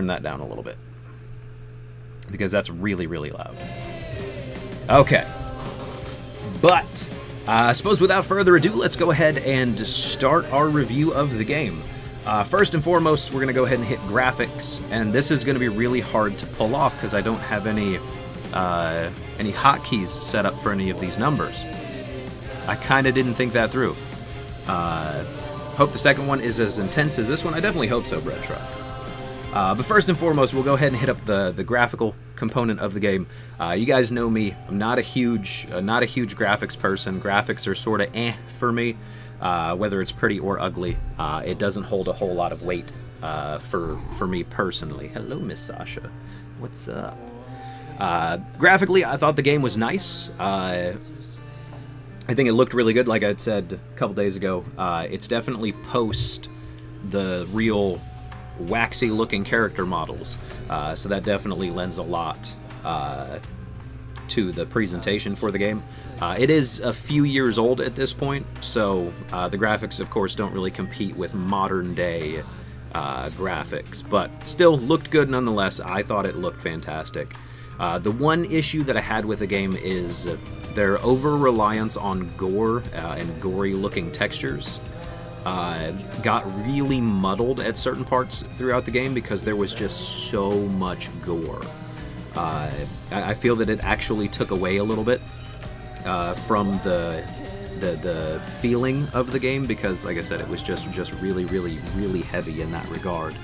turn that down a little bit, because that's really, really loud. Okay. But, I suppose without further ado, let's go ahead and start our review of the game. First and foremost, we're going to go ahead and hit graphics, and this is going to be really hard to pull off because I don't have any hotkeys set up for any of these numbers. I kind of didn't think that through. Hope the second one is as intense as this one. I definitely hope so, Bread Truck. But first and foremost, we'll go ahead and hit up the graphical component of the game. You guys know me. I'm not a huge graphics person. Graphics are sort of for me, whether it's pretty or ugly. It doesn't hold a whole lot of weight for me personally. Hello, Miss Sasha. What's up? Graphically, I thought the game was nice. I think it looked really good, like I said a couple days ago. It's definitely post the real waxy-looking character models, so that definitely lends a lot to the presentation for the game. It is a few years old at this point, so the graphics, of course, don't really compete with modern-day graphics, but still looked good nonetheless. I thought it looked fantastic. The one issue that I had with the game is their over-reliance on gore and gory-looking textures. Got really muddled at certain parts throughout the game because there was just so much gore. I feel that it actually took away a little bit from the feeling of the game because, like I said, it was just really, really, really heavy in that regard.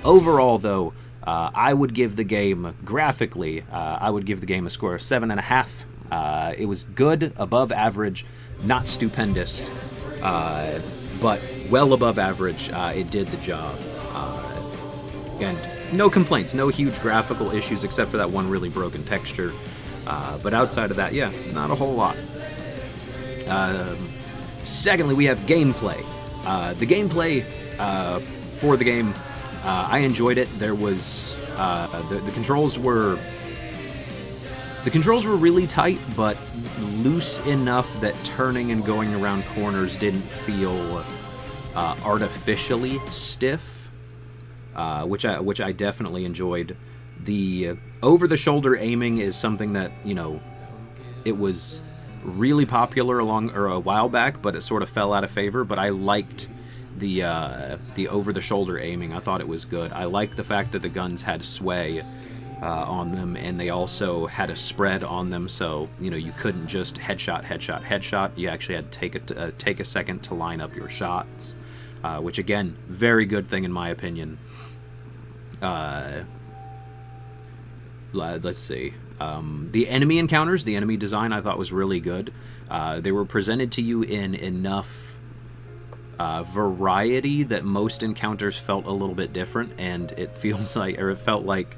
Overall, though, I would give the game, graphically, I would give the game a score of 7.5. It was good, above average, not stupendous, but well above average. It did the job. And no complaints, no huge graphical issues except for that one really broken texture. But outside of that, yeah, not a whole lot. Secondly, we have gameplay. The gameplay for the game, I enjoyed it. There was the controls were really tight, but loose enough that turning and going around corners didn't feel artificially stiff, which I definitely enjoyed. The over-the-shoulder aiming is something that, you know, it was really popular a while back, but it sort of fell out of favor. But I liked the over-the-shoulder aiming. I thought it was good. I liked the fact that the guns had sway on them, and they also had a spread on them, so you know you couldn't just headshot, headshot, headshot. You actually had to take a second to line up your shots, which again, very good thing in my opinion. Let's see. The enemy encounters, the enemy design, I thought was really good. They were presented to you in enough variety that most encounters felt a little bit different, and it felt like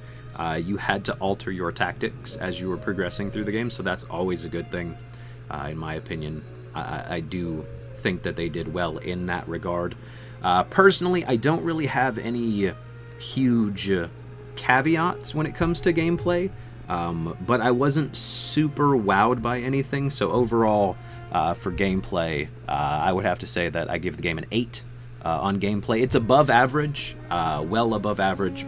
you had to alter your tactics as you were progressing through the game, so that's always a good thing, in my opinion. I do think that they did well in that regard. Personally, I don't really have any huge caveats when it comes to gameplay, but I wasn't super wowed by anything, so overall, for gameplay, I would have to say that I give the game an 8 on gameplay. It's above average, well above average.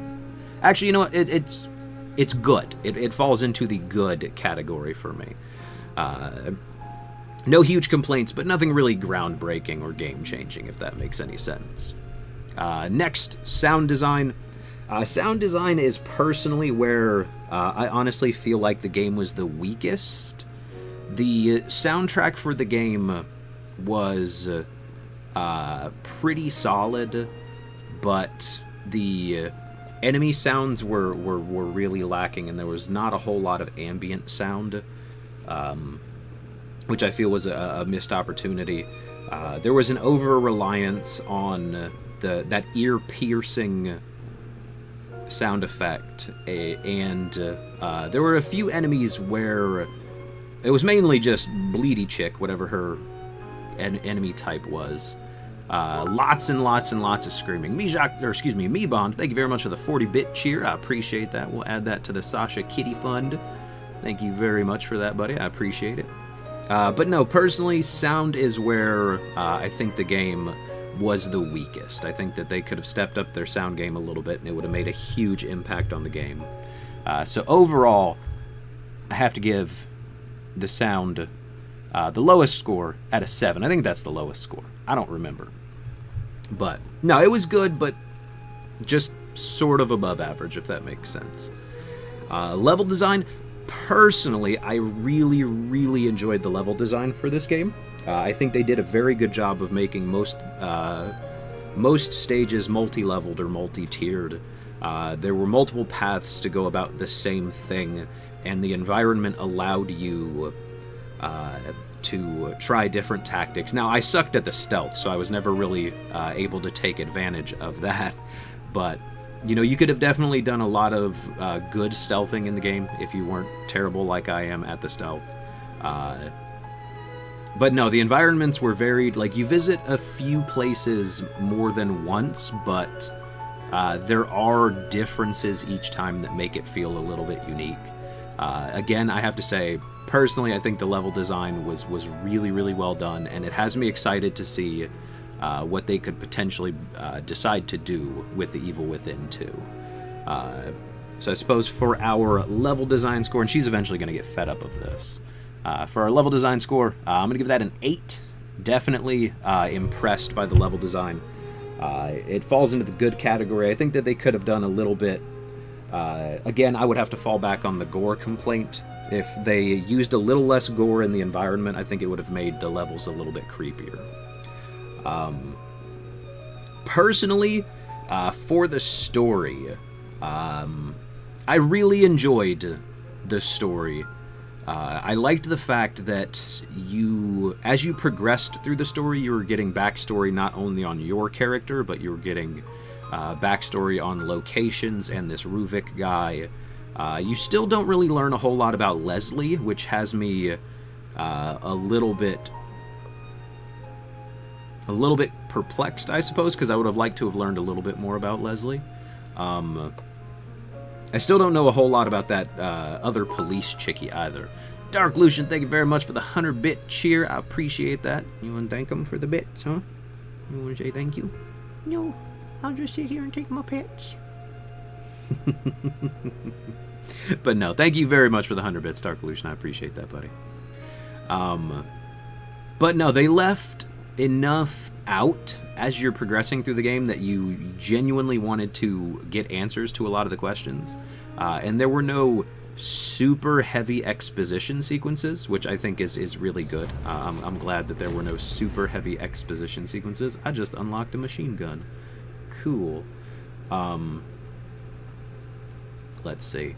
Actually, you know what? It's good. It falls into the good category for me. No huge complaints, but nothing really groundbreaking or game-changing, if that makes any sense. Next, sound design. Sound design is personally where I honestly feel like the game was the weakest. The soundtrack for the game was pretty solid, but the enemy sounds were really lacking, and there was not a whole lot of ambient sound, which I feel was a missed opportunity. There was an over-reliance on that ear-piercing sound effect, and there were a few enemies where it was mainly just Bleedy Chick, whatever her enemy type was. Lots and lots and lots of screaming. Meebond, thank you very much for the 40-bit cheer. I appreciate that. We'll add that to the Sasha Kitty Fund. Thank you very much for that, buddy. I appreciate it. But no, personally, sound is where I think the game was the weakest. I think that they could have stepped up their sound game a little bit, and it would have made a huge impact on the game. So overall, I have to give the sound the lowest score at a 7. I think that's the lowest score. I don't remember. But, no, it was good, but just sort of above average, if that makes sense. Level design, personally, I really, really enjoyed the level design for this game. I think they did a very good job of making most stages multi-leveled or multi-tiered. There were multiple paths to go about the same thing, and the environment allowed you to try different tactics. Now, I sucked at the stealth, so I was never really able to take advantage of that, but you know, you could have definitely done a lot of good stealthing in the game if you weren't terrible like I am at the stealth. But no, the environments were varied. Like, you visit a few places more than once, but there are differences each time that make it feel a little bit unique. Again, I have to say, personally, I think the level design was really, really well done, and it has me excited to see what they could potentially decide to do with The Evil Within 2. So I suppose for our level design score, and she's eventually going to get fed up of this, for our level design score, I'm going to give that an 8. Definitely impressed by the level design. It falls into the good category. I think that they could have done a little bit. Again, I would have to fall back on the gore complaint. If they used a little less gore in the environment, I think it would have made the levels a little bit creepier. Personally, for the story, I really enjoyed the story. I liked the fact that as you progressed through the story, you were getting backstory not only on your character, but you were getting backstory on locations and this Ruvik guy. You still don't really learn a whole lot about Leslie, which has me a little bit perplexed, I suppose, because I would have liked to have learned a little bit more about Leslie. I still don't know a whole lot about that other police chickie either. Dark Lucian, thank you very much for the 100-bit cheer. I appreciate that. You want to thank him for the bits, huh? You want to say thank you? No, I'll just sit here and take my pets. But no, thank you very much for the 100 bits, Dark Lucian. I appreciate that, buddy. But no, they left enough out as you're progressing through the game that you genuinely wanted to get answers to a lot of the questions. And there were no super heavy exposition sequences, which I think is really good. I'm glad that there were no super heavy exposition sequences. I just unlocked a machine gun. Cool. Let's see.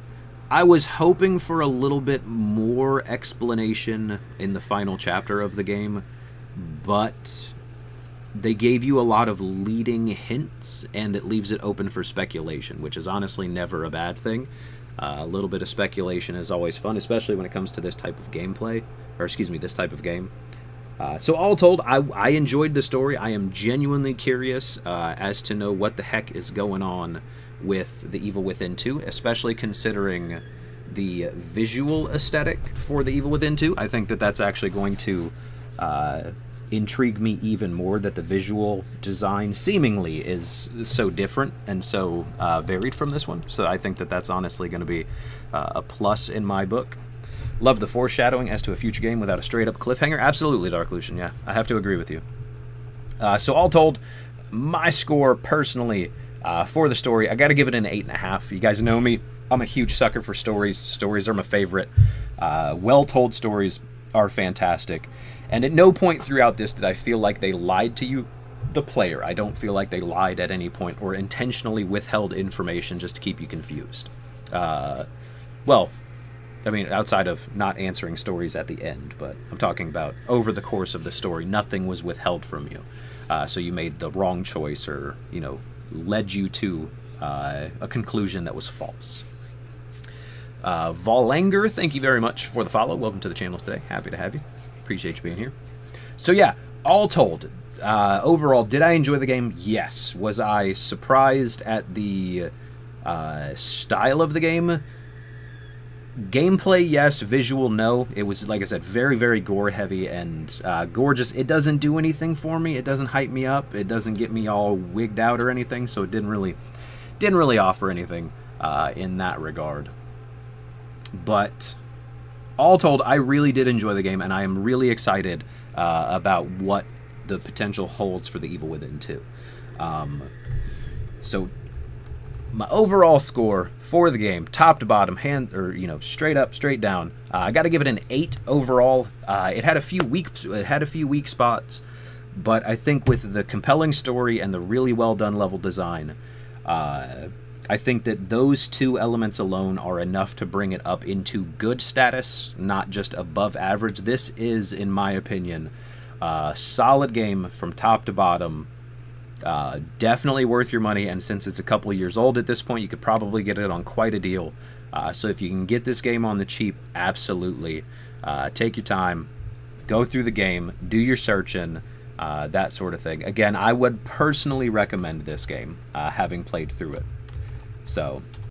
I was hoping for a little bit more explanation in the final chapter of the game, but they gave you a lot of leading hints, and it leaves it open for speculation, which is honestly never a bad thing. A little bit of speculation is always fun, especially when it comes to this type of gameplay, or excuse me, this type of game. So all told, I enjoyed the story. I am genuinely curious as to know what the heck is going on with The Evil Within 2, especially considering the visual aesthetic for The Evil Within 2. I think that that's actually going to intrigue me even more, that the visual design seemingly is so different and so varied from this one. So I think that that's honestly going to be a plus in my book. Love the foreshadowing as to a future game without a straight-up cliffhanger. Absolutely, Dark Lucian, yeah. I have to agree with you. So all told, my score, personally, for the story, I got to give it an 8.5. You guys know me. I'm a huge sucker for stories. Stories are my favorite. Well-told stories are fantastic. And at no point throughout this did I feel like they lied to you, the player. I don't feel like they lied at any point or intentionally withheld information just to keep you confused. Well, I mean, outside of not answering stories at the end, but I'm talking about over the course of the story, nothing was withheld from you. So you made the wrong choice or, you know, led you to a conclusion that was false. Valanger, thank you very much for the follow. Welcome to the channel today. Happy to have you. Appreciate you being here. So yeah, all told, overall, did I enjoy the game? Yes. Was I surprised at the style of the game? Gameplay, yes. Visual, no. It was, like I said, very, very gore heavy, and gore just, it doesn't do anything for me. It doesn't hype me up. It doesn't get me all wigged out or anything, so it didn't really offer anything in that regard. But all told, I really did enjoy the game, and I am really excited about what the potential holds for The Evil Within 2. So my overall score for the game, top to bottom, straight up, straight down, I got to give it an 8 overall. It had a few weak spots, but I think with the compelling story and the really well done level design, I think that those two elements alone are enough to bring it up into good status, not just above average. This is, in my opinion, a solid game from top to bottom. Definitely worth your money, and since it's a couple of years old at this point, you could probably get it on quite a deal. So if you can get this game on the cheap, absolutely. Take your time, go through the game, do your searching, that sort of thing. Again, I would personally recommend this game, having played through it. So